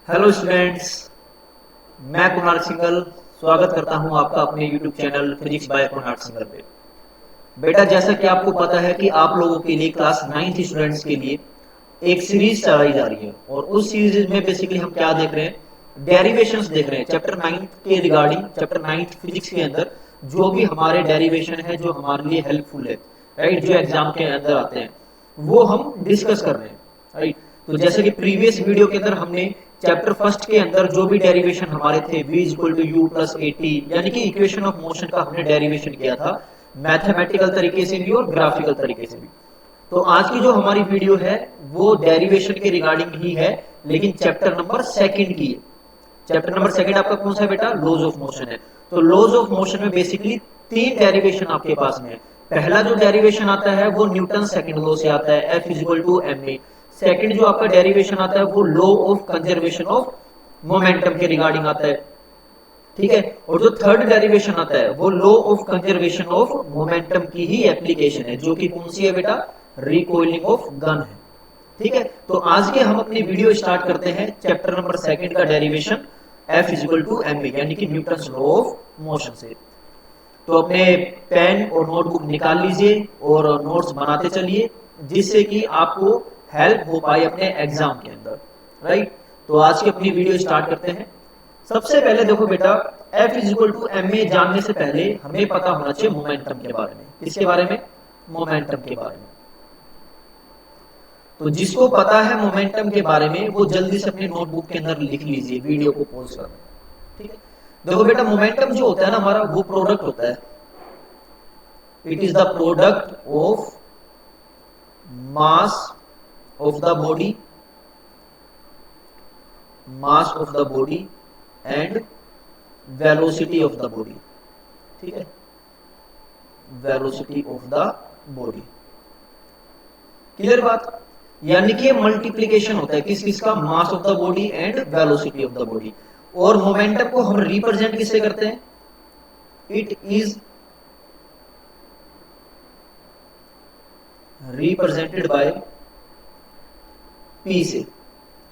Hello students, मैं Kunal single स्वागत करता हूं आपका अपने YouTube channel physics bye Kunal single पे। बेटा, जैसा कि आपको पता है कि आप लोगों के लिए क्लास 9th स्टूडेंट्स के लिए एक सीरीज चलाई जा रही है और उस सीरीज में बेसिकली हम क्या देख रहे हैं, डेरिवेशंस देख रहे हैं। चैप्टर 9th के रिगार्डिंग चैप्टर 9th फिजिक्स के अंदर जो भी हमारे डेरिवेशन है जो हमारे लिए हेल्पफुल है, राइट, जो एग्जाम के अंदर आते हैं वो हम डिस्कस कर रहे हैं, राइट। तो जैसे कि प्रीवियस वीडियो के अंदर हमने चैप्टर फर्स्ट के अंदर जो भी डेरिवेशन हमारे थे v equal to U plus A T, यानी कि इक्वेशन ऑफ मोशन का हमने डेरिवेशन किया था मैथमेटिकल तरीके से भी और ग्राफिकल तरीके से भी। तो आज की जो हमारी वीडियो है वो डेरिवेशन के रिगार्डिंग ही है, लेकिन चैप्टर नंबर सेकंड की है। चैप्टर नंबर सेकंड आपका कौन सा है बेटा? लॉज ऑफ मोशन है। तो लॉज ऑफ मोशन में बेसिकली तीन डेरिवेशन आपके पास में है। पहला जो डेरिवेशन आता है वो न्यूटन सेकंड लॉ से आता है, F is equal to M A. Second जो आपका डेरिवेशन आता है वो law of conservation of momentum के रिगार्डिंग आता है, ठीक है। और जो थर्ड डेरिवेशन आता है वो law of conservation of momentum की ही एप्लीकेशन है, जो कि कौन सी है बेटा? रिकॉइलिंग ऑफ गन है, ठीक है। तो आज के हम अपनी वीडियो स्टार्ट करते हैं चैप्टर नंबर सेकंड का derivation F is equal to M A, यानी कि न्यूटन लॉ ऑफ मोशन से। तो अपने पेन और नोटबुक निकाल लीजिए और नोट्स बनाते चलिए, जिससे कि आपको हेल्प हो पाए अपने एग्जाम के अंदर, राइट। तो आज की अपनी वीडियो स्टार्ट करते हैं। सबसे पहले देखो बेटा, F is equal to M A जानने से पहले हमें पता होना चाहिए मोमेंटम के बारे में। किसके बारे में? मोमेंटम के बारे में। तो जिसको पता है मोमेंटम के बारे में वो जल्दी से अपनी नोटबुक के अंदर लिख लीजिए वीडियो को पॉज कर, ठीक है। देखो बेटा, मोमेंटम जो होता है ना हमारा, वो प्रोडक्ट होता है। It is the product of mass of the body, mass of the body and velocity of the body, ठीक है, velocity of the body. Clear बात? यानी कि मल्टीप्लीकेशन होता है किस किस का? मास of the body and velocity of the body. और मोमेंटम को हम रिप्रेजेंट किससे करते हैं? It is represented by P से,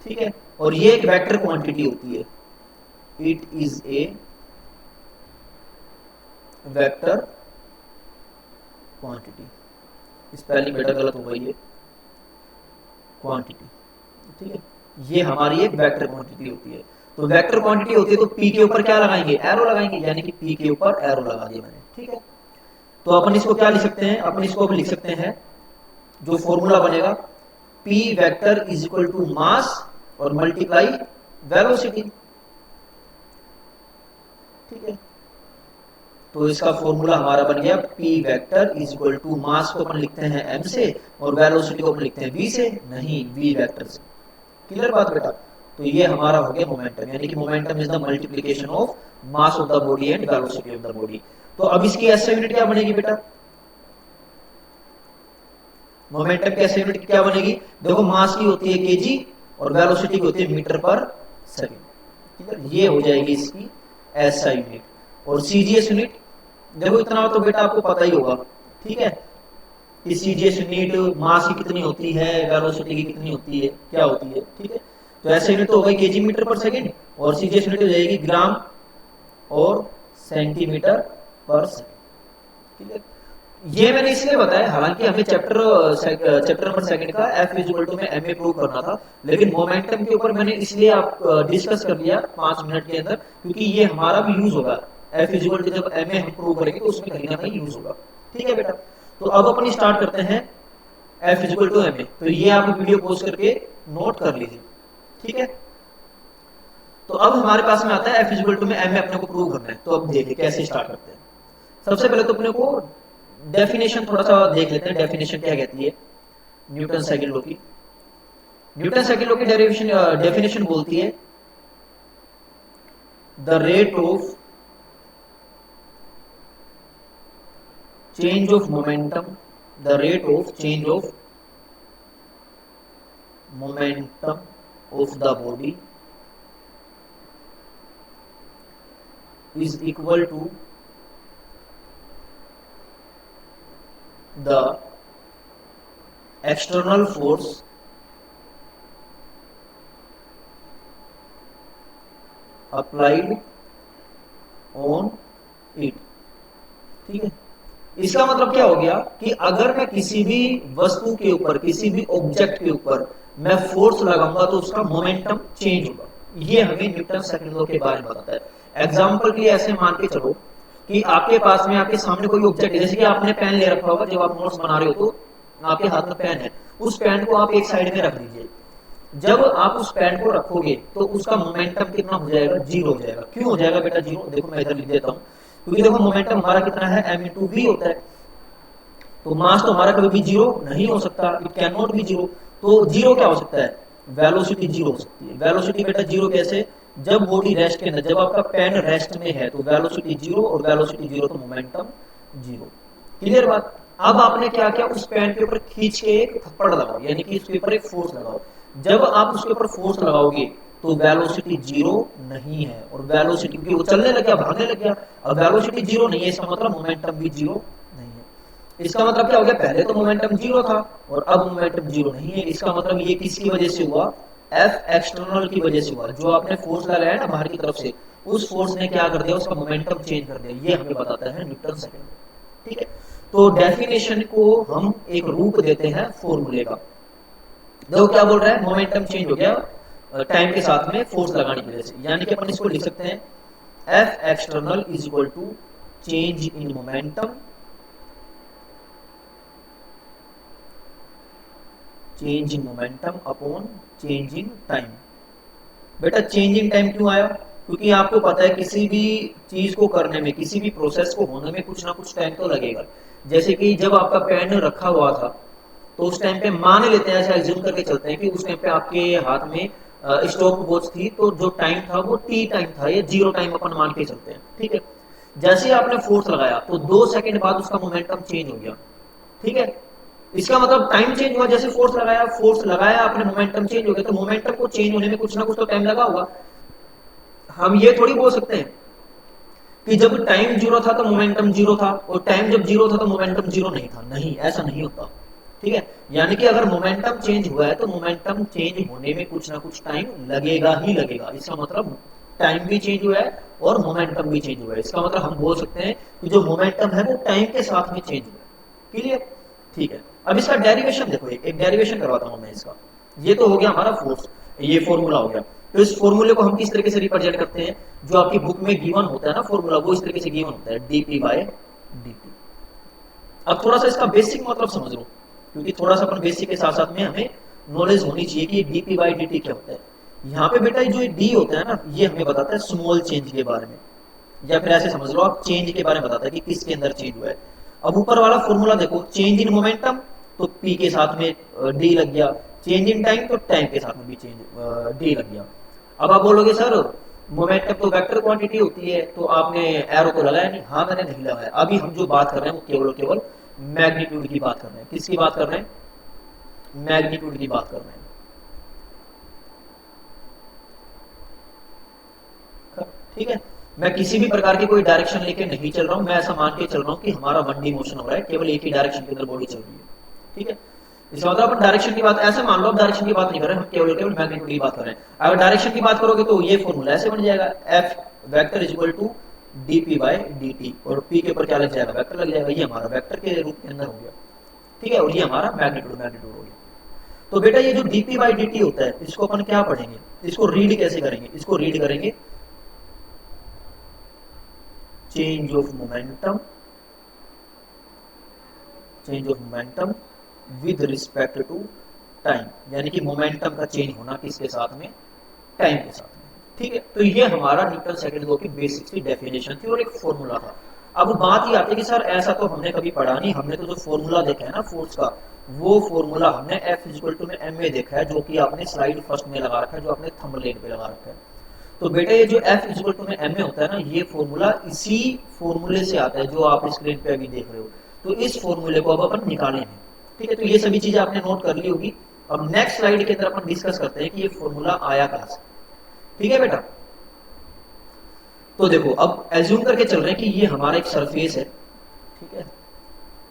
ठीक है। और ये एक वेक्टर क्वांटिटी होती है। It is a vector quantity. Spelling बेटा गलत हो गई है, क्वांटिटी, ठीक है। ये हमारी एक वेक्टर क्वांटिटी होती है। तो वेक्टर क्वांटिटी होती है तो पी के ऊपर क्या लगाएंगे? एरो लगाएंगे, यानी कि पी के ऊपर एरो लगा दिया मैंने, ठीक है। तो अपन इसको क्या लिख सकते हैं? अपन इसको लिख सकते हैं, जो फॉर्मूला बनेगा, P vector is equal to mass और मल्टीप्लाई वेलोसिटी, ठीक है। तो इसका फॉर्मूला हमारा बन गया P vector is equal to mass को अपन लिखते हैं एम से और वेलोसिटी को अपन लिखते हैं वी से, नहीं वी वेक्टर से। क्लियर बात बेटा? तो ये हमारा हो गया मोमेंटम, यानी कि momentum is the multiplication of mass of the body and velocity of the body. तो अब इसकी एसआई यूनिट क्या बनेगी बेटा? मोमेंटम की एसआई यूनिट क्या बनेगी? देखो, मास की होती है केजी और वेलोसिटी की होती है मीटर पर सेकंड, ठीक है। ये हो जाएगी इसकी एसआई यूनिट। और सीजीएस यूनिट देखो, इतना तो बेटा आपको पता ही होगा, ठीक है। कि सीजीएस यूनिट मास की कितनी होती है, वेलोसिटी की कितनी होती है, क्या होती है, ठीक है। तो ऐसे यूनिट तो हो गई केजी मीटर पर सेकंड, और सीजीएस यूनिट हो जाएगी ग्राम और सेंटीमीटर पर सेकंड, ठीक है। ये मैंने इसलिए बताया, हालांकि हमें चैप्टर नंबर सेकंड का एफ इक्वल टू में एम ए प्रूव करना था, लेकिन मोमेंटम के ऊपर मैंने इसलिए आप डिस्कस कर लिया 5 मिनट के अंदर, क्योंकि ये हमारा भी यूज होगा। एफ इक्वल टू जब एम ए हम प्रूव करेंगे तो उसमें कहीं ना कहीं यूज होगा, ठीक है बेटा। तो अब अपन स्टार्ट करते हैं F equal to M A. तो ये आप वीडियो पॉज करके नोट कर लीजिए, ठीक है। तो अब हमारे पास में आता है एफ इक्वल टू में एम ए अपने को प्रूव करना है। तो अब देखिए कैसे स्टार्ट करते हैं। सबसे पहले तो अपने को डेफिनेशन थोड़ा सा देख लेते हैं, डेफिनेशन क्या कहती है न्यूटन सेकंड लॉ की। न्यूटन सेकंड लॉ की डेफिनेशन बोलती है the rate of change of momentum, the rate of change of momentum of the body is equal to the external force applied on it. ठीक है, इसका मतलब क्या हो गया कि अगर मैं किसी भी वस्तु के ऊपर, किसी भी ऑब्जेक्ट के ऊपर मैं फोर्स लगाऊंगा तो उसका मोमेंटम चेंज होगा। ये हमें न्यूटन सेकंड लॉ के बारे में बताता है। एग्जांपल के लिए ऐसे मान के चलो कि आपके पास में, आपके सामने कोई ऑब्जेक्ट है, जैसे कि आपने पेन ले रखा होगा, जब आप नोट्स बना रहे हो तो आपके हाथ में पेन है, उस पेन को आप एक साइड में रख दीजिए। जब आप उस पेन को रखोगे तो उसका मोमेंटम कितना हो जाएगा? जीरो हो जाएगा। क्यों हो जाएगा बेटा जीरो? देखो मैं इधर लिख देता हूं, क्योंकि देखो मोमेंटम हमारा कितना है, m इंटू वी होता है, तो मास तो हमारा कभी भी जीरो नहीं हो सकता, it can not be zero. तो जीरो क्या हो सकता है? वेलोसिटी जीरो हो सकती है। वेलोसिटी बेटा जीरो कैसे? जब बॉडी रेस्ट के अंदर, जब आपका पेन रेस्ट में है तो वेलोसिटी जीरो, और वेलोसिटी जीरो तो मोमेंटम जीरो। क्लियर बात? अब आपने क्या किया, उस पेन के ऊपर खींच के एक थप्पड़ लगाओ, यानी कि उसके ऊपर एक फोर्स लगाओ। जब आप उसके ऊपर फोर्स लगाओगे तो वेलोसिटी जीरो नहीं है, और वेलोसिटी, क्योंकि वो चलने लग गया, भागने लग गया, अब वेलोसिटी जीरो नहीं है, इसका मतलब मोमेंटम भी जीरो नहीं है। इसका मतलब क्या हो गया? पहले तो मोमेंटम जीरो था और अब मोमेंटम जीरो नहीं है। इसका मतलब ये किसकी वजह से हुआ? एफ एक्सटर्नल की वजह से हुआ। जो आपने फोर्स लगाया ना बाहर की तरफ से, उस फोर्स ने क्या कर दिया? उसका मोमेंटम चेंज कर दिया। ये हमें बताता है न्यूटन सेकंड लॉ। ठीक है, तो डेफिनेशन को हम एक रूप देते हैं फॉर्मूले का। देखो क्या बोल रहा है, मोमेंटम चेंज हो गया टाइम के साथ में फोर्स लगाने की वजह से, यानी कि अपन इसको लिख सकते हैं F external is equal to change in momentum, change in momentum upon change in time. बेटा चेंज इन टाइम क्यों आया? क्योंकि आपको पता है किसी भी चीज को करने में, किसी भी प्रोसेस को होने में कुछ ना कुछ टाइम तो लगेगा। जैसे कि जब आपका पेन रखा हुआ था तो उस टाइम पे मान लेते हैं, ऐसा एज्यूम करके चलते हैं कि उस टाइम पे आपके हाथ में स्टॉप वॉच थी, तो जो टाइम था वो टी टाइम था, या जीरो टाइम अपन मान के चलते हैं। ठीक है, जैसे आपने फोर्स लगाया तो 2 सेकंड बाद उसका मोमेंटम चेंज हो गया। ठीक है, इसका मतलब टाइम चेंज हुआ। जैसे फोर्स लगाया आपने, मोमेंटम चेंज हो गया, तो मोमेंटम को चेंज होने में कुछ ना कुछ तो टाइम लगा होगा। हम ये थोड़ी बोल सकते हैं कि जब टाइम जीरो था तो मोमेंटम जीरो था, और टाइम जब जीरो था तो मोमेंटम जीरो नहीं था। नहीं, ऐसा नहीं होता। ठीक है, यानी कि अगर मोमेंटम चेंज हुआ है तो मोमेंटम चेंज होने में कुछ ना कुछ टाइम लगेगा ही लगेगा। इसका मतलब टाइम भी चेंज हुआ है और मोमेंटम भी चेंज हुआ है। इसका मतलब हम बोल सकते हैं कि जो मोमेंटम है वो टाइम के साथ में चेंज हुआ है। क्लियर? ठीक है, अब इसका डेरिवेशन देखो, एक डेरिवेशन करवाता हूं मैं इसका। ये तो हो गया हमारा फोर्स, ये फॉर्मूला हो गया। तो इस फॉर्मूले को हम किस तरीके से रिप्रेजेंट करते हैं? जो आपकी बुक में गिवन होता है ना फॉर्मूला, वो इस तरीके से गिवन होता है, dp बाय dt। अब थोड़ा सा इसका बेसिक मतलब समझ लो, क्योंकि थोड़ा सा अपन बेसिक के साथ साथ में हमें नॉलेज होनी चाहिए कि dp बाय dt क्या होता है। यहाँ पे बेटा जो d होता है ना, ये हमें बताता है स्मॉल चेंज के बारे में, या फिर ऐसे समझ लो आप चेंज के बारे में बताता है कि किसके अंदर चेंज हुआ है। अब ऊपर वाला फॉर्मूला देखो, चेंज इन मोमेंटम तो p के साथ में d लग गया, चेंज इन टाइम तो टाइम के साथ में भी चेंज d लग गया। अब आप बोलोगे सर मोमेंटम तो वेक्टर क्वांटिटी होती है, तो आपने एरो तो लगाया नहीं। हाँ मैंने नहीं लगाया। अभी हम जो बात कर रहे हैं वो केवल केवल मैग्नीट्यूड की बात कर रहे हैं। किसकी बात कर रहे हैं? मैग्नीट्यूड की बात कर रहे हैं। ठीक है, मैं किसी भी प्रकार की कोई डायरेक्शन लेके नहीं चल रहा हूं, मैं ऐसा मान के चल रहा हूं कि हमारा 1D मोशन हो रहा है, केवल एक ही डायरेक्शन के अंदर बॉडी चल रही है। ठीक है, इसका मतलब अपन डायरेक्शन की बात ऐसे मान लो, आप डायरेक्शन की बात नहीं कर रहे हैं, हम केवल केवल मैग्नीट्यूड की बात कर रहे हैं। अगर डायरेक्शन की बात करोगे तो ये फॉर्मूला ऐसे बन जाएगा, F vector is equal to dp by dt, और p के ऊपर क्या लग जाएगा? वेक्टर लग जाएगा। ये हमारा वेक्टर के रूप के अंदर हो गया। ठीक है, और ये हमारा मैग्नीट्यूड हो गया। तो बेटा ये जो dp बाय dt होता है, इसको अपन क्या पढ़ेंगे? इसको रीड कैसे करेंगे? इसको रीड करेंगे change of momentum, change of momentum with respect to time, यानी कि मोमेंटम का चेंज होना किसके साथ में? टाइम के साथ में। ठीक है, तो ये हमारा न्यूटन सेकंड लॉ की बेसिक सी डेफिनेशन थी और एक फॉर्मूला था। अब बात ये आती है कि सर ऐसा तो हमने कभी पढ़ा नहीं, हमने तो जो फॉर्मूला देखा है ना फोर्स का, वो फॉर्मूला हमने F इक्वल टू में m में देखा है, जो कि आपने स्लाइड फर्स्ट में लगा रखा है, जो आपने थंबनेल पे लगा रखा है। तो बेटा ये जो F इक्वल टू में m में होता है ना, ये फॉर्मूला इसी फॉर्मूले से आता है जो आप स्क्रीन पे अभी देख रहे हो। तो इस फॉर्मूले को अब अपन निकालेंगे। ठीक है, तो ये सभी चीजें आपने नोट कर ली होगी। अब नेक्स्ट स्लाइड के अंदर अपन डिस्कस करते हैं कि ये फॉर्मूला आया कहां से। ठीक है बेटा, तो देखो अब एज्यूम करके चल रहे हैं कि ये हमारा एक सरफेस है। ठीक है,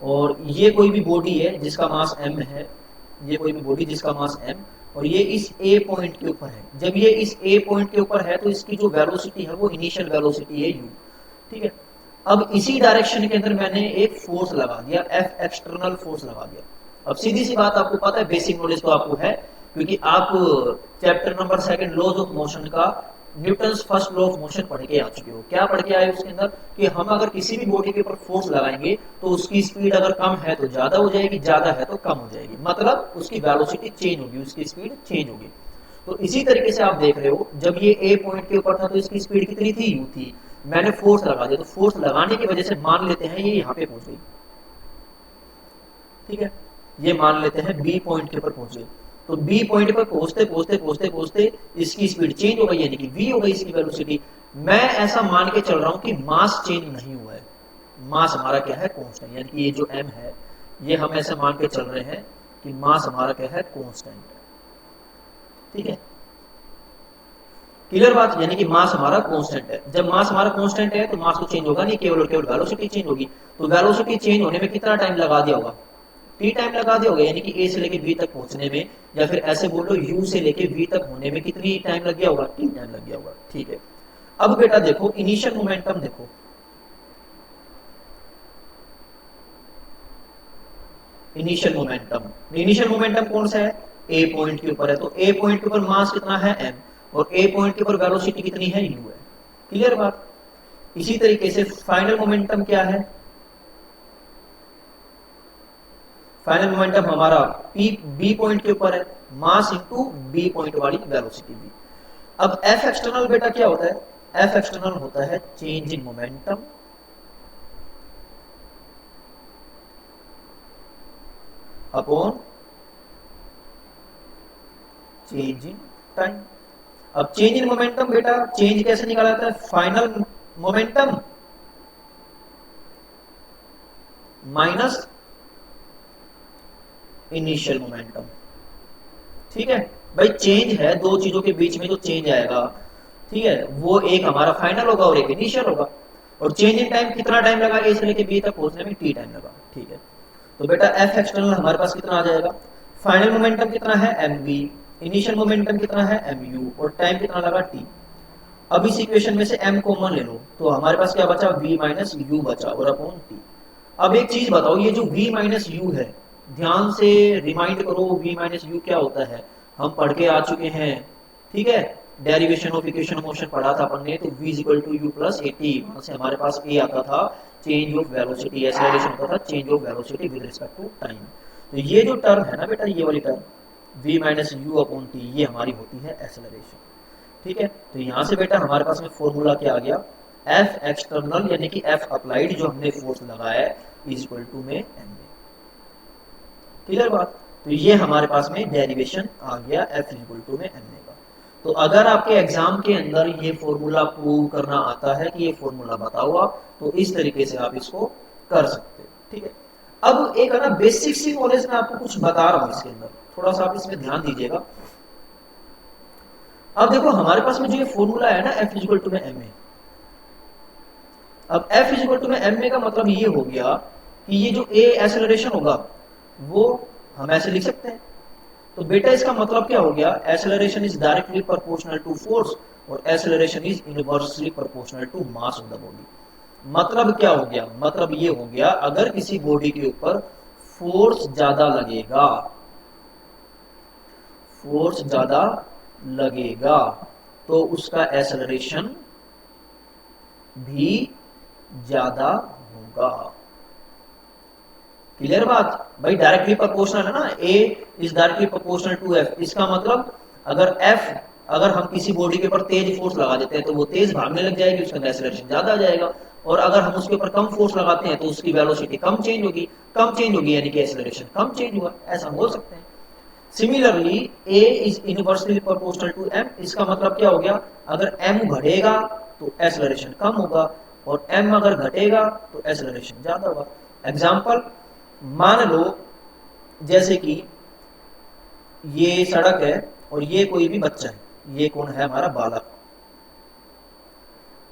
और ये कोई भी बॉडी है जिसका मास m है, ये कोई भी बॉडी जिसका मास m, और ये इस ए पॉइंट के ऊपर है। जब ये इस ए पॉइंट के ऊपर है तो इसकी जो वेलोसिटी है वो इनिशियल वेलोसिटी है यू, ठीक है। अब इसी डायरेक्शन के अंदर मैंने एक फोर्स लगा दिया, एफ एक्सटर्नल फोर्स लगा दिया। अब सीधी सी बात, आपको पता है, बेसिक नॉलेज तो आपको है, क्योंकि आप chapter number 2 laws of motion का Newton's first law of motion पढ़ के आ चुके हो। क्या पढ़ के आए उसके अंदर कि हम अगर किसी भी बॉडी के ऊपर फोर्स लगाएंगे तो उसकी स्पीड अगर कम है तो ज्यादा हो जाएगी, ज्यादा है तो कम हो जाएगी, मतलब उसकी वेलोसिटी चेंज होगी, उसकी स्पीड चेंज होगी। तो इसी तरीके से आप देख रहे हो, जब ये ए पॉइंट के ऊपर था तो इसकी स्पीड कितनी थी, यू थी। मैंने फोर्स लगा दिया, तो फोर्स लगाने की वजह से मान लेते हैं ये यहाँ पे पहुंच गई, ठीक है। ये मान लेते हैं बी पॉइंट के ऊपर पहुंच गई। तो बी पॉइंट पर पहुंचते पहुंचते पहुंचते पहुंचते इसकी स्पीड चेंज हो गई, यानी कि वी हो गई इसकी वेलोसिटी। मैं ऐसा मान के चल रहा हूं कि मास चेंज नहीं हुआ है, मास हमारा क्या है, कांस्टेंट, यानी कि ये जो m है ये हम ऐसे मान के चल रहे हैं कि मास हमारा क्या है, कांस्टेंट, ठीक है। क्लियर बात, यानी कि मास हमारा कांस्टेंट है। जब मास हमारा कांस्टेंट है तो मास तो चेंज होगा नहीं, केवल और केवल वेलोसिटी चेंज होगी। तो वेलोसिटी चेंज होने में कितना टाइम लगा दिया होगा, टी टाइम लगा दिया होगा, यानी कि ए से लेके बी तक पहुंचने में, या फिर ऐसे बोल लो यू से लेके वी तक होने में कितनी टाइम लग गया होगा, टी टाइम लग गया होगा, ठीक है। अब बेटा देखो इनिशियल मोमेंटम, देखो इनिशियल मोमेंटम, इनिशियल मोमेंटम कौन सा है, ए पॉइंट के ऊपर है। तो ए पॉइंट के ऊपर मास कितना है, m, और ए पॉइंट के ऊपर वेलोसिटी कितनी है, u है। क्लियर बात। इसी तरीके से फाइनल मोमेंटम क्या है, फाइनल मोमेंटम हमारा बी पॉइंट के ऊपर है, मास इंटू बी पॉइंट वाली वेलोसिटी भी। अब एफ एक्सटर्नल बेटा क्या होता है, एफ एक्सटर्नल होता है change in momentum upon change in time. अब चेंज इन मोमेंटम बेटा चेंज कैसे निकाला जाता है, final momentum minus initial momentum, ठीक है भाई। चेंज है दो चीजों के बीच में जो चेंज आएगा, ठीक है, वो एक हमारा फाइनल होगा और एक इनिशियल होगा। और चेंज इन टाइम कितना टाइम लगा, ए से लेके बी तक पहुंचने में टी टाइम लगा, ठीक है। तो बेटा एफ एक्सटर्नल हमारे पास कितना आ जाएगा, फाइनल मोमेंटम कितना है, एम वी, इनिशियल मोमेंटम कितना है, एम यू, और टाइम कितना लगा, टी। अब इस इक्वेशन में से m कॉमन ले लो तो हमारे पास क्या बचा, v माइनस यू बचा, और अपॉन t। अब एक चीज बताओ, ये जो v माइनस यू है, ध्यान से रिमाइंड करो v माइनस यू क्या होता है, हम पढ़ के आ चुके हैं, ठीक है। Derivation of equation of motion पढ़ा था अपन ने, तो v equal to U plus A T, वहां से हमारे पास a आता था चेंज ऑफ वेलोसिटी, एक्सेलरेशन होता था change of velocity with respect to time. तो ये जो टर्म है ना बेटा, ये वाली term v minus U upon T, ये हमारी होती है एक्सेलरेशन, ठीक है। तो यहां से बेटा हमारे पास में फॉर्मूला क्या आ गया, एफ एक्सटर्नल यानी कि एफ अप्लाइड जो हमने फोर्स लगाया है इज इक्वल टू में एम ए। क्लियर बात। तो ये हमारे पास में डेरिवेशन आ गया एफ इज इक्वल टू में एम ए का। तो अगर आपके एग्जाम के अंदर ये फॉर्मूला प्रूव करना आता है कि ये फॉर्मूला बताओ आप, तो इस तरीके से आप इसको कर सकते हो, ठीक है। अब एक ना बेसिक सी नॉलेज में आपको कुछ बता रहा हूं इसके अंदर, थोड़ा सा आप इसमें ध्यान दीजिएगा। अब देखो हमारे पास में जो ये फॉर्मूला है ना एफ इक्वल टू में एम ए, अब एफ इक्वल टू में एम ए का मतलब ये हो गया कि ये जो ए एक्सेलरेशन होगा वो हम ऐसे लिख सकते हैं। तो बेटा इसका मतलब क्या हो गया, acceleration is directly proportional to force और acceleration is inversely proportional to mass of the body. मतलब क्या हो गया, मतलब ये हो गया अगर किसी बॉडी के ऊपर फोर्स ज्यादा लगेगा, फोर्स ज्यादा लगेगा तो उसका एक्सेलरेशन भी ज्यादा होगा। क्लियर बात भाई, डायरेक्टली प्रोपोर्शनल है ना, a is directly proportional to F. इसका मतलब अगर हम किसी बॉडी के ऊपर तेज फोर्स लगा देते हैं तो वो तेज भागने लग जाएगी, उसका एक्सेलरेशन ज्यादा आ जाएगा। और अगर हम उसके ऊपर कम फोर्स लगाते हैं तो उसकी वेलोसिटी कम चेंज होगी यानी कि एक्सेलरेशन कम चेंज हुआ, ऐसा हम बोल सकते हैं। Similarly A is inversely proportional to m, इसका मतलब क्या हो गया, अगर m बढ़ेगा तो एक्सेलरेशन कम होगा और m अगर घटेगा तो एक्सेलरेशन ज्यादा होगा। एग्जांपल मान लो जैसे कि ये सड़क है और ये कोई भी बच्चा है, ये कौन है हमारा बालक,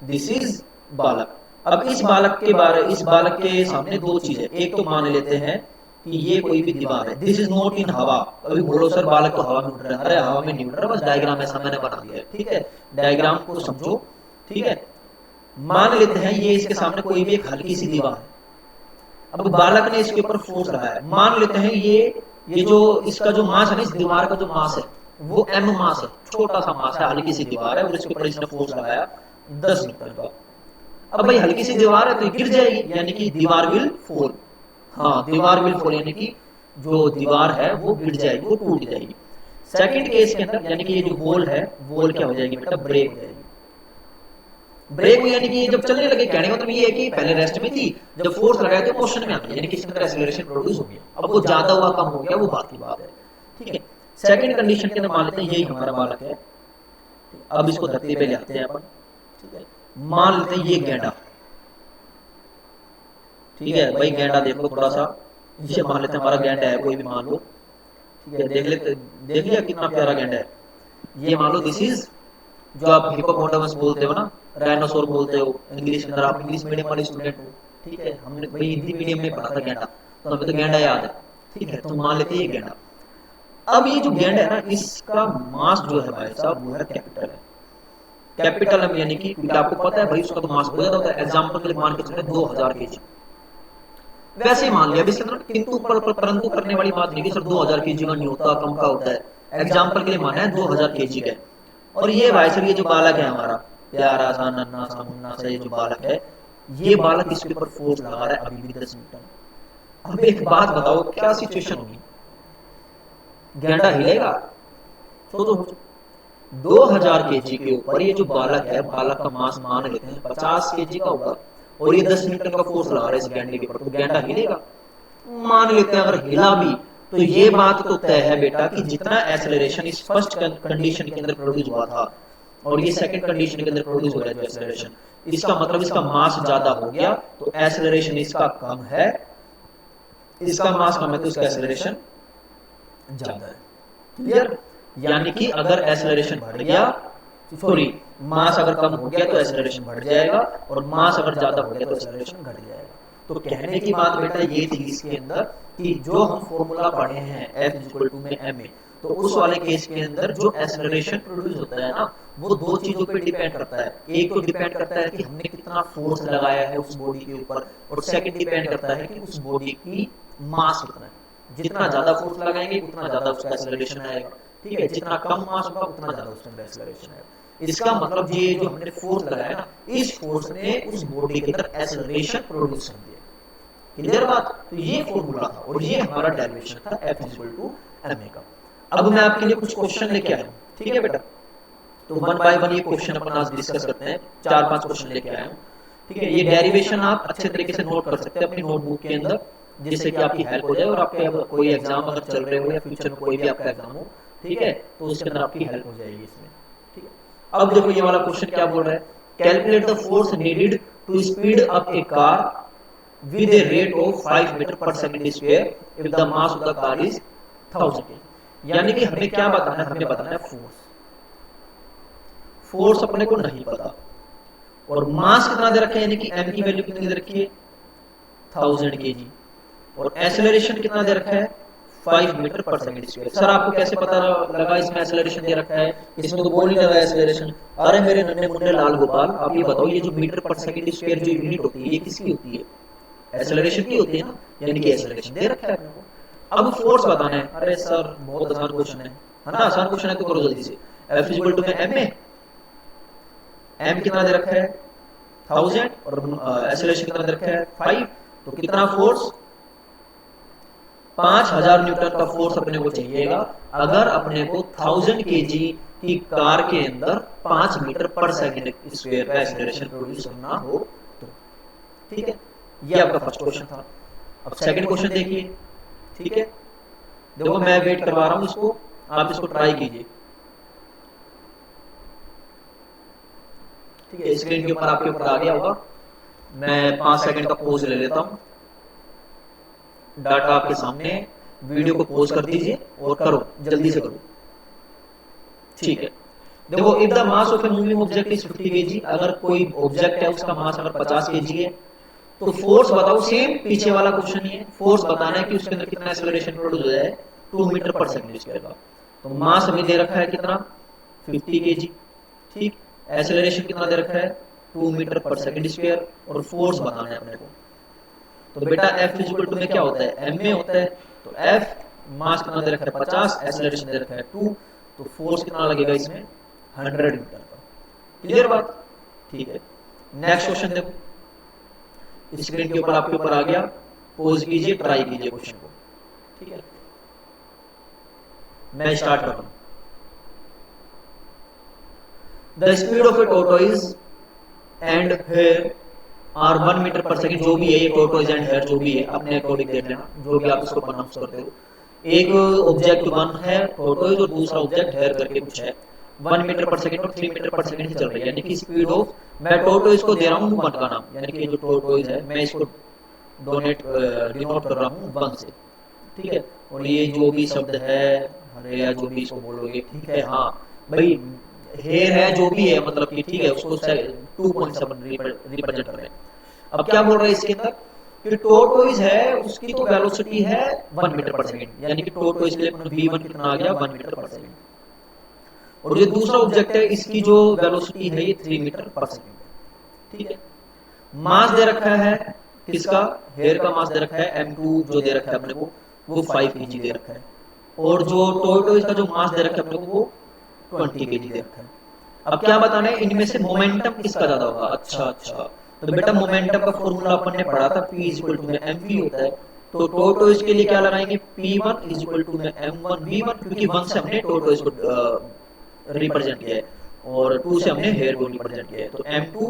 दिस इज बालक। अब इस बालक के सामने दो चीजें, एक तो मान लेते हैं कि ये कोई भी दीवार है, दिस इज नॉट इन हवा। अभी बोलो सर बालक तो हवा में उड़ रहा है, अरे हवा में नहीं उड़ रहा, बस डायग्राम ऐसा मैंने बना दिया है, ठीक है, डायग्राम को समझो, ठीक है। मान लेते हैं ये इसके सामने कोई भी एक हल्की सी दीवार है, अब बालक ने इसके ऊपर फोर्स लगाया, मान लेते हैं ये जो इसका जो मास है ना, इस दीवार का जो मास है वो m मास है, छोटा सा मास है, हल्की सी दीवार है और इसके ऊपर इसने फोर्स लगाया 10 न्यूटन का। अब भाई हल्की सी दीवार है तो ये गिर जाएगी, यानी कि दीवार विल फॉल, हाँ दीवार विल फॉल, यानी कि जो दीवार है वो गिर जाएगी, वो टूट जाएगी। सेकंड केस के अंदर यानी कि ये जो वॉल है, वॉल क्या हो जाएगी बेटा, ब्रेक हो जाएगी। ब्रेक हुई यानी कि जब चलने लगे, कहने का मतलब ये है कि पहले रेस्ट में थी, जब फोर्स लगाया तो मोशन में आ गई, यानी कि इसके अंदर एक्सीलरेशन प्रोड्यूस हो गया। अब वो ज्यादा हुआ कम हो गया वो बात की बात है, ठीक है। सेकंड कंडीशन के अंदर मान लेते हैं यही हमारा बालक है, अब इसको धरती पे ले आते हैं अपन, ठीक है। मान लेते हैं ये गेंडा, ठीक है भाई, गेंडा देख लो थोड़ा सा, ये मान लेते हैं हमारा गेंडा है, कोई भी मान लो, ठीक है, देख लिया कितना प्यारा गेंडा है। ये मान लो दिस इज, जो आप हिप्पोपोटामस बोलते हो ना, डायनासोर बोलते हो इंग्लिश के अंदर, आप इंग्लिश मीडियम वाले स्टूडेंट हो, ठीक है, हमने भाई हिंदी मीडियम में पढ़ा था गेंडा, तो हमें तो गेंडा याद है, ठीक है, तो मान लेते हैं ये गेंडा। अब ये जो गेंडा है ना, इसका मास जो है भाई साहब वो है कैपिटल है, कैपिटल है, यानी कि क्योंकि आपको पता है भाई उसका तो मास बहुत ज्यादा होता है, एग्जांपल के लिए मान के चले 2000 केजी, वैसे ही मान लिया, इसके अंदर किंतु परंतु करने वाली बात नहीं कि सर 2000 केजी का नहीं होता, कम का होता है, एग्जांपल के लिए माना है 2000 केजी का। और ये भाई साहब ये जो बालक है हमारा प्यारा सा नन्ना सा मुन्ना सा, ये जो बालक है, ये बालक इसके ऊपर फोर्स लगा रहा है अभी भी 10 न्यूटन। अब एक बात बताओ क्या सिचुएशन होगी, गेंडा हिलेगा? सोचो 2000 केजी के ऊपर ये जो बालक है, बालक का मास मान लेते हैं 50 केजी का होगा और ये 10 न्यूटन का फोर्स लगा रहा है इस गेंडे के ऊपर, तो गेंडा हिलेगा? मान लेते हैं अगर हिला भी तो ये बात तो तय है बेटा कि जितना एक्सेलरेशन इस फर्स्ट कंडीशन के अंदर प्रोड्यूस हुआ था और ये सेकंड कंडीशन के अंदर प्रोड्यूस हो रहा है जो एक्सेलरेशन, इसका मतलब इसका मास ज्यादा हो गया तो एक्सेलरेशन इसका कम है, इसका मास कम है तो इसका एक्सेलरेशन ज्यादा है, क्लियर। यानी कि अगर एक्सेलरेशन बढ़ गया, सॉरी मास अगर कम हो गया तो एक्सेलरेशन बढ़ जाएगा और मास अगर ज्यादा हो गया तो एक्सेलरेशन घट जाएगा। तो कहने की बात बेटा ये थी इसके अंदर कि जो हम फॉर्मूला पढ़े हैं F = में ma, तो उस वाले केस के अंदर जो एक्सेलरेशन प्रोड्यूस होता है ना, वो दो चीजों पे डिपेंड करता है। एक तो डिपेंड करता है कि हमने कितना फोर्स लगाया है उस बॉडी के ऊपर, और सेकंड डिपेंड करता है कि उस बॉडी की मास कितना है। जितना ज्यादा फोर्स लगाएंगे उतना ज्यादा उसका एक्सेलरेशन आएगा, ठीक है, जितना कम मास होगा उतना ज्यादा उसका एक्सेलरेशन आएगा। इसका मतलब ये जो हमने फोर्स लगाया ना, इस फोर्स ने उस बॉडी के अंदर एक्सेलरेशन प्रोड्यूस कर दिया, क्लियर बात। तो ये फॉर्मूला था और ये हमारा डेरिवेशन था F = ma का। अब मैं आपके लिए कुछ क्वेश्चन लेके आया हूं, ठीक है बेटा, तो वन बाय वन ये क्वेश्चन अपन आज डिस्कस करते हैं, 4-5 क्वेश्चन लेके आया हूं, ठीक है। ये डेरिवेशन आप अच्छे तरीके से नोट कर सकते हैं अपनी नोटबुक के अंदर, जिससे कि आपकी हेल्प हो जाए और आपके कोई एग्जाम अगर चल रहे हो या फ्यूचर में कोई भी आपका एग्जाम हो, ठीक है, तो उसके अंदर आपकी हेल्प हो जाएगी इसमें, ठीक है। अब देखो ये वाला क्वेश्चन क्या बोल रहा है, calculate the force needed to speed up a car with a rate of 5 meter per second square if the mass of the car is 1000 kg। यानी कि हमें क्या बताना है, हमें बताना है फोर्स। फोर्स अपने को नहीं पता और मास कितना दे रखा है, यानी कि m की वैल्यू कितनी दे रखी है 1000 kg, और एक्सेलरेशन कितना दे रखा है 5 metre per second square. Sir आपको कैसे पता लगा इसमें एक्सेलरेशन दे रखा है, इसमें तो बोल नहीं लगा एक्सेलरेशन। अरे मेरे नन्हे मुन्ने लाल गोपाल, आप ये बताओ ये जो मीटर पर सेकंड स्क्वायर जो यूनिट होती है ये किसकी होती है, एक्सेलरेशन की होती है ना, यानी कि एक्सेलरेशन दे रखा है अपने को। अब फोर्स बताना है, अरे सर बहुत आसान क्वेश्चन है ना, आसान क्वेश्चन है तो करो जल्दी से। F = में ma, m कितना दे रखा है 1000 और एक्सेलरेशन कितना दे रखा है 5, तो कितना फोर्स 5000 न्यूटन का फोर्स अपने को चाहिएगा अगर अपने को 1000 केजी की कार के अंदर 5 मीटर पर सेकंड स्क्वायर का एक्सेलरेशन प्रोड्यूस करना हो तो, ठीक है। ये आपका फर्स्ट क्वेश्चन था। अब सेकंड क्वेश्चन देखिए, ठीक है, देखो मैं वेट करवा रहा हूं इसको, आप इसको ट्राई कीजिए, ठीक है। स्क्रीन के ऊपर आपके ऊपर आ गया होगा, मैं 5 सेकंड का पॉज ले लेता हूं, डाटा आपके सामने, वीडियो को पॉज कर दीजिए और करो, जल्दी से करो, ठीक है। देखो if the mass of a moving object is 50 kg, अगर कोई ऑब्जेक्ट है उसका मास अगर 50 kg है तो फोर्स बताओ, सेम पीछे वाला क्वेश्चन ही है, फोर्स बताना है कि उसके अंदर कितना एक्सेलरेशन प्रोड्यूस हो जाए 2 मीटर पर सेकंड स्क्वायर का। तो मास हमें दे रखा है कितना 50 kg, ठीक। एक्सेलरेशन कितना दे रखा है 2 मीटर पर सेकंड स्क्वायर, और फोर्स बताना है अपने को। तो बेटा F इक्वल टू में क्या होता है m में होता है, तो F मास कितना दे रखा है 50, एक्सेलरेशन दे रखा है 2, तो फोर्स कितना लगेगा इसमें 100 मीटर का। क्लियर बात, ठीक है। नेक्स्ट क्वेश्चन देखो, स्क्रीन के ऊपर आपके ऊपर आ गया, पोज कीजिए, ट्राई कीजिए क्वेश्चन को, ठीक है। मैं स्टार्ट कर रहा हूं। The speed of a tortoise and hare are 1 metre per second, जो भी है ये टोर्टोइज एंड हेयर जो भी है अपने अकॉर्डिंग देख लेना, जो भी आप इसको प्रोनाउंस करते हो। एक ऑब्जेक्ट 1 है टोर्टोइज और दूसरा ऑब्जेक्ट हेयर करके कुछ है, 1 मीटर पर सेकंड और 3 मीटर पर सेकंड ही चल रही है, यानी कि स्पीड ऑफ, मैं टोर्टोइज को दे रहा हूँ 1 का नाम, यानी कि जो टोर्टोइज है मैं इसको डिनोट कर रहा हूँ 1 से, ठीक है। और ये जो भी शब्द है, अरे या जो भी इसको बोलोगे, ठीक है, हाँ भाई हेयर है जो भी है, मतलब कि ठीक है, उसको 2.7 रिप्रेजेंट कर रहे हैं। अब क्या बोल रहे हैं इसके अंदर कि टोर्टोइज है उसकी तो वेलोसिटी है 1 मीटर पर सेकंड, यानी कि टोर्टोइज के लिए अपना v1 कितना आ गया 1 मीटर पर सेकंड, और जो दूसरा ऑब्जेक्ट है इसकी जो वेलोसिटी है ये 3 मीटर पर सेकंड है, ठीक है। मास दे रखा है किसका, हेयर का मास दे रखा है m2 जो दे रखा है अपने को वो 5 kg दे रखा है, और जो टोर्टोइज का जो मास दे रखा है अपने को वो 20 kg दे रखा है। अब क्या बताना है इनमें से मोमेंटम किसका ज्यादा होगा। अच्छा अच्छा, तो बेटा मोमेंटम का फॉर्मूला अपन ने पढ़ा था, p इक्वल टू में mv होता है, तो टोर्टोइज के लिए क्या लगाएंगे p1 इक्वल टू में m1 v1, क्योंकि 1 से हमने टोर्टोइज को रिप्रेजेंट किया है और 2 से हमने हेयर को रिप्रेजेंट किया है, तो m2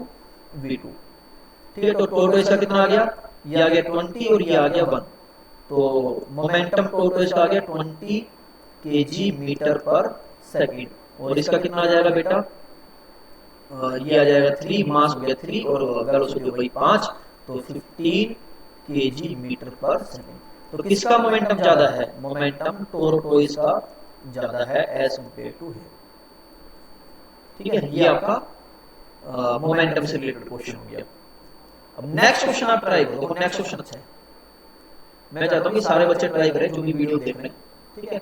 v2, ठीक है। तो टोर्टोइज का कितना आ गया, ये आ गया 20 और ये आ गया 1, तो मोमेंटम टोर्टोइज का आ गया 20 kg मीटर पर सेकंड, और इसका कितना आ जाएगा बेटा, ये आ जाएगा 3, मास हो गया 3 और वेलोसिटी हो गई 5, तो 15 kg मीटर पर सेकंड। तो किसका मोमेंटम ज्यादा है, मोमेंटम टोर्टोइज का ज्यादा है एज कंपेयर टू हेयर, ठीक है। ये आपका मोमेंटम से रिलेटेड क्वेश्चन हो गया। अब नेक्स्ट क्वेश्चन आप ट्राई करो, देखो नेक्स्ट क्वेश्चन अच्छा है, मैं चाहता हूँ कि सारे बच्चे ट्राई करें जो भी वीडियो देख रहे हैं, ठीक है।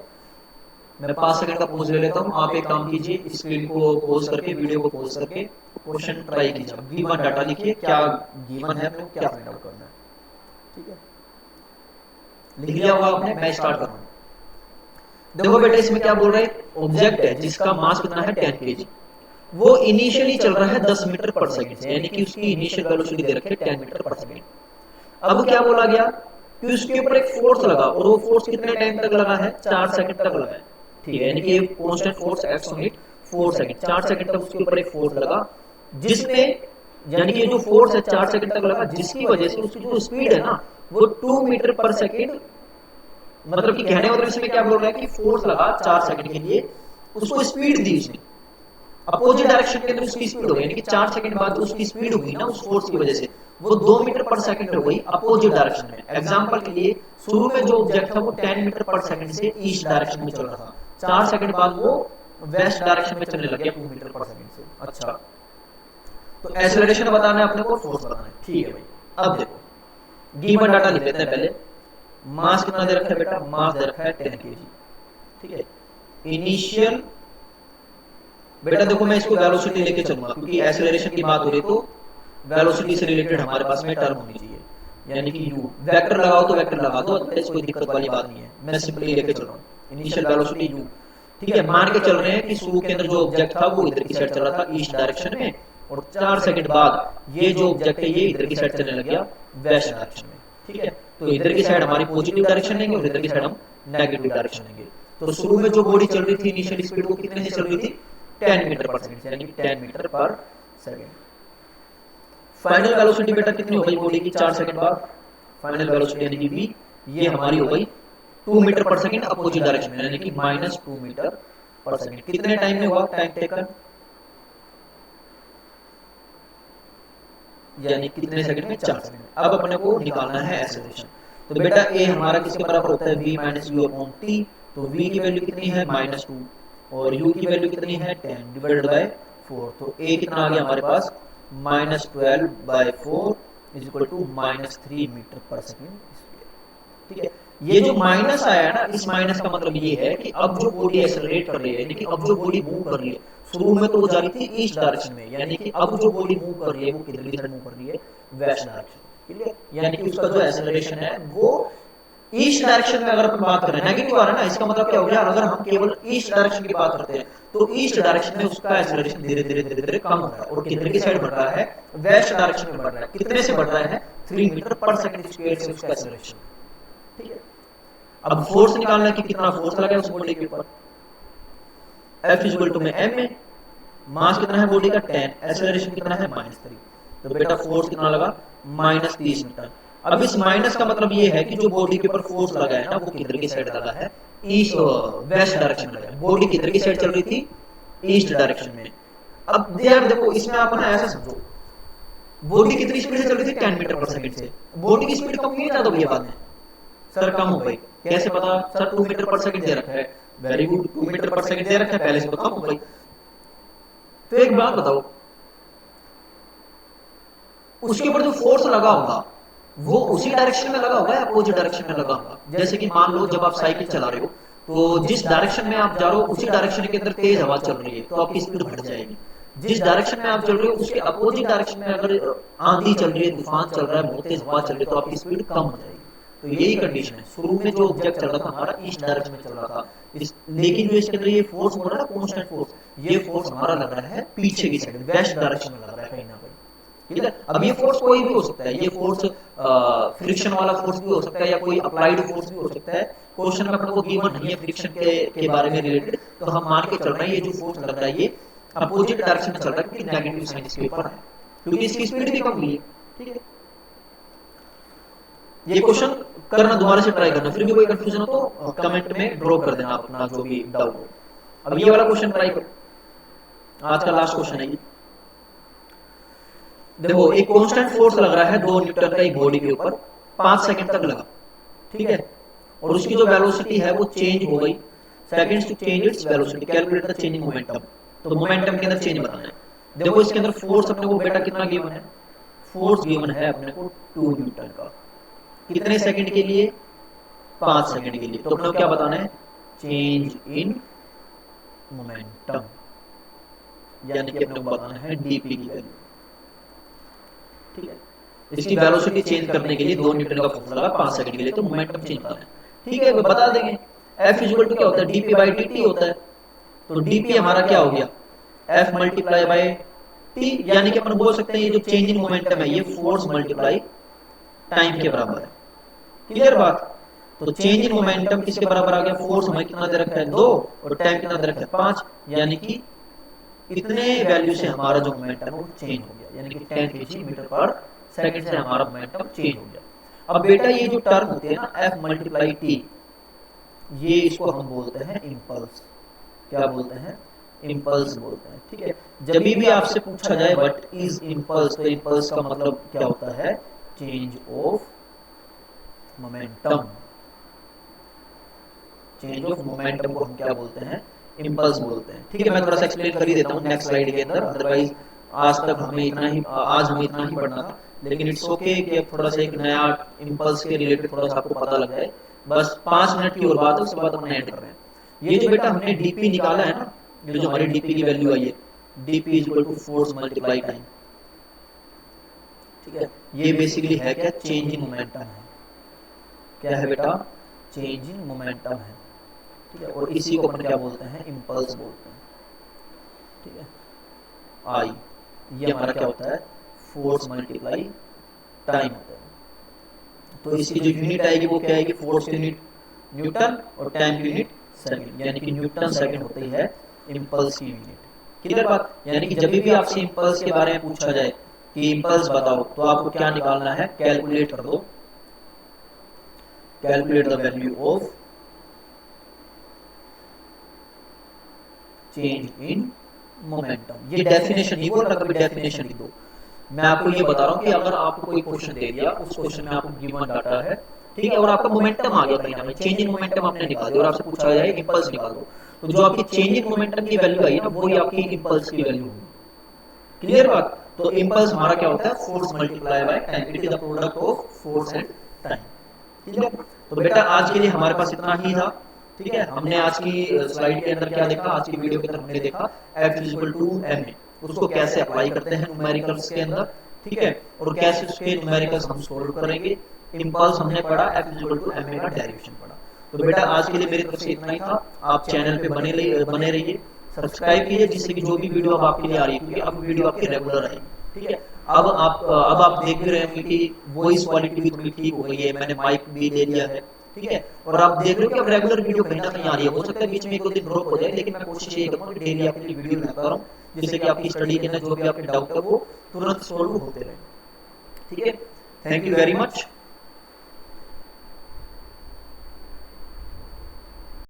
मैं 5 सेकंड का पॉज ले लेता हूँ, आप एक काम कीजिए, स्क्रीन को पॉज करके वीडियो को पॉज करके क्वेश्चन ट्राई कीजिए, गिवन डाटा लिखिए, क्या गिवन है आपको क्या फाइंड आउट करना है, ठीक है। लिख लिया होगा आपने, मैं स्टार्ट कर रहा हूँ। देखो बेटा इसमें क्या बोल रहे हैं, ऑब्जेक्ट है जिसका मास कितना है 10 kg, वो इनिशियली चल रहा है 10 मीटर पर सेकंड से, यानी कि उसकी इनिशियल वेलोसिटी दे रखी है 10 मीटर पर सेकंड। अब क्या बोला गया कि उसके ऊपर एक फोर्स लगा, और वो फोर्स कितने टाइम तक लगा है 4 सेकंड तक लगा है, ठीक है, यानी कि constant force acts on it 4 second, 4 second तक उसके ऊपर एक फोर्स लगा, जिसने, यानी कि जो फोर्स है 4 सेकंड तक लगा, जिसकी वजह से उसकी जो स्पीड है ना वो 2 मीटर पर सेकंड, मतलब कि कहने मतलब इसमें क्या बोल रहा है कि फोर्स लगा 4 सेकंड के लिए, उसको स्पीड दी उसने, अपोजिट डायरेक्शन के अंदर उसकी स्पीड हो गई, यानी कि 4 सेकंड बाद उसकी स्पीड हुई ना उस फोर्स की वजह से वो 2 मीटर पर सेकंड हो गई अपोजिट डायरेक्शन में। एग्जांपल के लिए शुरू में जो ऑब्जेक्ट था वो 10 मीटर पर सेकंड से ईस्ट डायरेक्शन में चल रहा था, 4 सेकंड बाद वो वेस्ट डायरेक्शन में चलने लग गया 2 मीटर पर सेकंड से। अच्छा, तो एक्सेलरेशन बताना है अपने को, फोर्स बताना है, ठीक है भाई। अब देखो गिवन डाटा लिख लेते हैं पहले, मास कितना दे रखा है बेटा, मास दे रखा है 10 kg, ठीक है। इनिशियल बेटा देखो मैं इसको वेलोसिटी लेके चलूंगा, क्योंकि एक्सेलरेशन की बात हो रही तो वेलोसिटी से रिलेटेड हमारे पास में टर्म होनी चाहिए, यानी कि u, वेक्टर लगाओ तो वेक्टर लगा दो, अदरवाइज कोई दिक्कत वाली बात नहीं है, मैं सिंपली लेके चल रहा हूं इनिशियल वेलोसिटी u, ठीक है। मान के चल रहे हैं कि शुरू के अंदर जो ऑब्जेक्ट था वो इधर की साइड चल रहा था ईस्ट डायरेक्शन में, और 4 सेकंड बाद ये जो ऑब्जेक्ट है ये इधर की साइड चलने लग गया वेस्ट डायरेक्शन में, ठीक है। तो इधर की साइड हमारी पॉजिटिव डायरेक्शन लेंगे और इधर की साइड हम नेगेटिव डायरेक्शन लेंगे। तो शुरू में जो बॉडी चल रही थी इनिशियल स्पीड वो कितने से चल रही थी 10 मीटर पर सेकंड, यानी कि 10 metre per second. Final velocity बेटा कितनी हो गई बॉडी की 4 सेकंड बाद, फाइनल वेलोसिटी यानी कि v, ये हमारी हो गई 2 metre per second opposite direction में, यानी कि -2 मीटर पर सेकंड। कितने टाइम में हुआ, टाइम टेकन यानी कितने सेकंड में, 4 सेकंड। अब अपने को निकालना है एक्सेलरेशन, तो बेटा a हमारा किसके बराबर होता है v - u अपॉन t, तो v की वैल्यू कितनी है -2 और u की वैल्यू कितनी है 10 डिवाइडेड बाय 4, तो a कितना आ गया हमारे पास -12/4 इज इक्वल टू -3 मीटर पर सेकेंड स्क्वायर। ठीक है, ये जो माइनस आया है ना, इस माइनस का मतलब ये है कि अब जो बॉडी एक्सेलरेट कर रही है, यानी कि अब जो बॉडी मूव कर रही है, शुरू में तो वो जा रही थी ईस्ट डायरेक्शन में, यानी कि अब जो बॉडी मूव कर रही है वो किधर की साइड मूव कर रही है, वेस्ट डायरेक्शन। ठीक है, यानी कि उसका जो एक्सेलरेशन है वो ईस्ट डायरेक्शन में अगर अपन बात करें, नेगेटिव आ रहा है ना, इसका मतलब क्या हो गया, अगर हम केवल ईस्ट डायरेक्शन की बात करते हैं तो ईस्ट डायरेक्शन में उसका एक्सेलरेशन धीरे धीरे धीरे धीरे कम हो रहा है, और किधर की साइड बढ़ रहा है, वेस्ट डायरेक्शन में बढ़ रहा है। कितने से बढ़ रहा है, 3 मीटर पर सेकंड स्क्वायर से उसका एक्सेलरेशन। ठीक है, अब फोर्स निकालना है कि कितना फोर्स लगा है उस बॉडी के ऊपर। F इक्वल टू में m में मास कितना है बॉडी का 10, एक्सेलरेशन कितना है -3, तो बेटा फोर्स कितना लगा, -30 न्यूटन। अब इस माइनस का मतलब ये है कि जो बॉडी के ऊपर फोर्स लगा है ना वो किधर की साइड लगा है, ईस्ट वेस्ट डायरेक्शन में लगा है। बॉडी किधर की साइड चल रही थी, ईस्ट डायरेक्शन में। अब यार देखो इसमें आप ना ऐसा समझो, बॉडी कितनी स्पीड से चल रही थी, 10 मीटर पर सेकंड से। बॉडी की स्पीड कम हुई है ना, तो ये बात है सर कम हो गई, कैसे पता, सर 2 मीटर पर सेकंड दे रखा है, very good, 2 metre per second दे रखा है, पहले से तो कम हो गई। तो एक बात बताओ, उसके ऊपर जो फोर्स लगा होगा वो उसी डायरेक्शन में लगा होगा या अपोजिट डायरेक्शन में लगा होगा। जैसे कि मान लो जब आप साइकिल चला रहे हो तो जिस डायरेक्शन में आप जा रहे हो उसी डायरेक्शन के अंदर तेज हवा चल रही है तो आपकी स्पीड बढ़ जाएगी। जिस डायरेक्शन में आप चल रहे हो उसके अपोजिट डायरेक्शन में अगर आंधी चल रही है, तूफान चल रहा है, बहुत तेज हवा चल रही है, तो आपकी स्पीड कम हो जाएगी। तो यही कंडीशन है, शुरू में जो ऑब्जेक्ट चल रहा था हमारा ईस्ट डायरेक्शन में चल रहा था, लेकिन जो इसके अंदर ये फोर्स हो रहा है ना, कांस्टेंट फोर्स, ये फोर्स हमारा लग रहा है पीछे की साइड, वेस्ट डायरेक्शन में लग रहा है कहीं ना कहीं। ठीक है, अब ये फोर्स कोई भी हो सकता है, ये फोर्स फ्रिक्शन वाला फोर्स भी हो सकता है या कोई अप्लाइड फोर्स भी हो सकता है। क्वेश्चन में अपने को गिवन नहीं है फ्रिक्शन के बारे में रिलेटेड, तो हम मान के चल रहे हैं ये जो फोर्स लग रहा है ये अपोजिट डायरेक्शन में चल रहा है क्योंकि नेगेटिव साइन इसके ऊपर है, क्योंकि इसकी स्पीड भी कम हुई है। ठीक है, ये क्वेश्चन करना दोबारा से ट्राई करना, फिर भी कोई कंफ्यूजन हो तो कमेंट में ड्रॉप कर देना अपना जो भी डाउट हो। अब ये वाला क्वेश्चन ट्राई करो, आज का लास्ट क्वेश्चन है ये। देखो एक कांस्टेंट फोर्स लग रहा है 2 न्यूटन का एक बॉडी के ऊपर 5 सेकंड तक लगा। ठीक है, और उसकी जो वेलोसिटी है वो चेंज हो गई, seconds to change its velocity, calculate the change in momentum. तो मोमेंटम के अंदर चेंज बताना है। देखो इसके अंदर फोर्स अपने को बेटा कितना गिवन है, फोर्स गिवन है अपने को 2 न्यूटन का, कितने सेकंड के लिए, 5 सेकंड के लिए। तो अपने को क्या बताना है, चेंज इन मोमेंटम, यानी कि अपने को बताना है डीपी की वैल्यू। ठीक है, इसकी वेलोसिटी चेंज करने के लिए 2 न्यूटन का फोर्स लगा 5 सेकंड के लिए, तो मोमेंटम चेंज करना है। ठीक है, बता देंगे F इक्वल टू क्या होता है, dp बाई dt होता है। तो dp हमारा क्या हो गया, F मल्टीप्लाई बाई t, यानी कि अपन बोल सकते हैं ये जो चेंज इन मोमेंटम है ये फोर्स मल्टीप्लाई टाइम के बराबर है। क्लियर बात। तो चेंज इन मोमेंटम किसके बराबर आ गया, फोर्स हमें कितना दे रखा है 2 और टाइम कितना दे रखा है 5, यानी कि इतने वैल्यू से हमारा जो मोमेंटम है वो चेंज हो गया, यानी कि 10 kg मीटर पर सेकंड से हमारा मोमेंटम चेंज हो गया। अब बेटा ये जो टर्म होती है ना F मल्टीप्लाई टी, ये इसको हम बोलते हैं इंपल्स। क्या बोलते हैं, इंपल्स बोलते हैं। ठीक है, जब भी आपसे पूछा जाए व्हाट इज इंपल्स, तो इंपल्स का मतलब क्या होता है, change of momentum. Change of momentum को हम क्या बोलते हैं, इंपल्स बोलते हैं। ठीक है, मैं थोड़ा सा एक्सप्लेन कर ही देता हूँ नेक्स्ट स्लाइड के अंदर, अदरवाइज आज तक हमें इतना ही, आज हमें इतना ही पढ़ना था, लेकिन इट्स ओके कि अब थोड़ा सा एक नया इंपल्स के रिलेटेड थोड़ा सा आपको पता लग जाए। बस 5 मिनट की और बात है, उसके बाद हम एंड कर रहे हैं। ये जो बेटा हमने डीपी निकाला है ना, ये जो हमारी डीपी की वैल्यू आई है, DP is equal to force multiply time. ठीक है, ये बेसिकली है क्या, चेंज इन मोमेंटम है। क्या है बेटा, चेंज इन मोमेंटम है। ठीक है, और इसी को अपन क्या बोलते हैं, इंपल्स बोलते हैं। ठीक है, आई, ये हमारा क्या होता है, फोर्स मल्टीप्लाई टाइम होता है। तो इसकी जो यूनिट आएगी वो क्या आएगी, फोर्स की यूनिट न्यूटन और टाइम की यूनिट सेकंड, यानी कि न्यूटन सेकंड होती है इंपल्स की यूनिट। क्लियर बात। यानी कि जब भी आपसे इंपल्स के बारे में पूछा जाए कि इंपल्स बताओ, तो आपको क्या निकालना है, कैलकुलेट कर दो, calculate the value of change in momentum. ये डेफिनेशन नहीं बोल रहा, कभी डेफिनेशन लिख दो। मैं आपको ये बता रहा हूँ कि अगर आपको कोई क्वेश्चन दे दिया, उस क्वेश्चन में आपको गिवन डाटा है, ठीक है, और आपका मोमेंटम आ गया कहीं ना कहीं, चेंज इन मोमेंटम आपने निकाल दिया और आपसे पूछा जाए इंपल्स निकाल दो, तो जो आपकी चेंज इन मोमेंटम की वैल्यू आई ना, वही आपकी इंपल्स की वैल्यू होगी। क्लियर बात। तो इम्पल्स हमारा क्या होता है, force multiply by time, it is the product of force and time. ठीक है, तो बेटा आज के लिए हमारे पास इतना ही था। ठीक है, हमने आज की स्लाइड के अंदर क्या देखा, आज की वीडियो के अंदर हमने देखा F is equal to ma, उसको कैसे अप्लाई करते हैं न्यूमेरिकल्स के अंदर। ठीक है, और कैसे उसके न्यूमेरिकल्स हम सोल्व करेंगे। इम्पल्स हमने पढ़ा, F is equal to ma का डेरिवेशन पढ़ा। तो बेटा आज के लिए मेरी तरफ से इतना ही था। आप चैनल पे बने रहिए, सब्सक्राइब कीजिए, जिससे कि जो भी वीडियो अब आपके लिए आ रही है, क्योंकि अब वीडियो आपकी रेगुलर आएगी। ठीक है, अब आप देख भी रहे होंगे कि वॉइस क्वालिटी भी थोड़ी ठीक हो गई है, मैंने माइक भी ले लिया है। ठीक है, और आप देख रहे हो कि अब रेगुलर वीडियो कहीं ना कहीं आ रही है। हो सकता है बीच में एक दो दिन ड्रॉप हो जाए, लेकिन मैं कोशिश ये करूंगा कि डेली आपके लिए वीडियो लाता रहूं, जिससे कि आपकी स्टडी के अंदर जो भी आपके डाउट है वो तुरंत सॉल्व होते रहे। ठीक है, थैंक यू वेरी मच।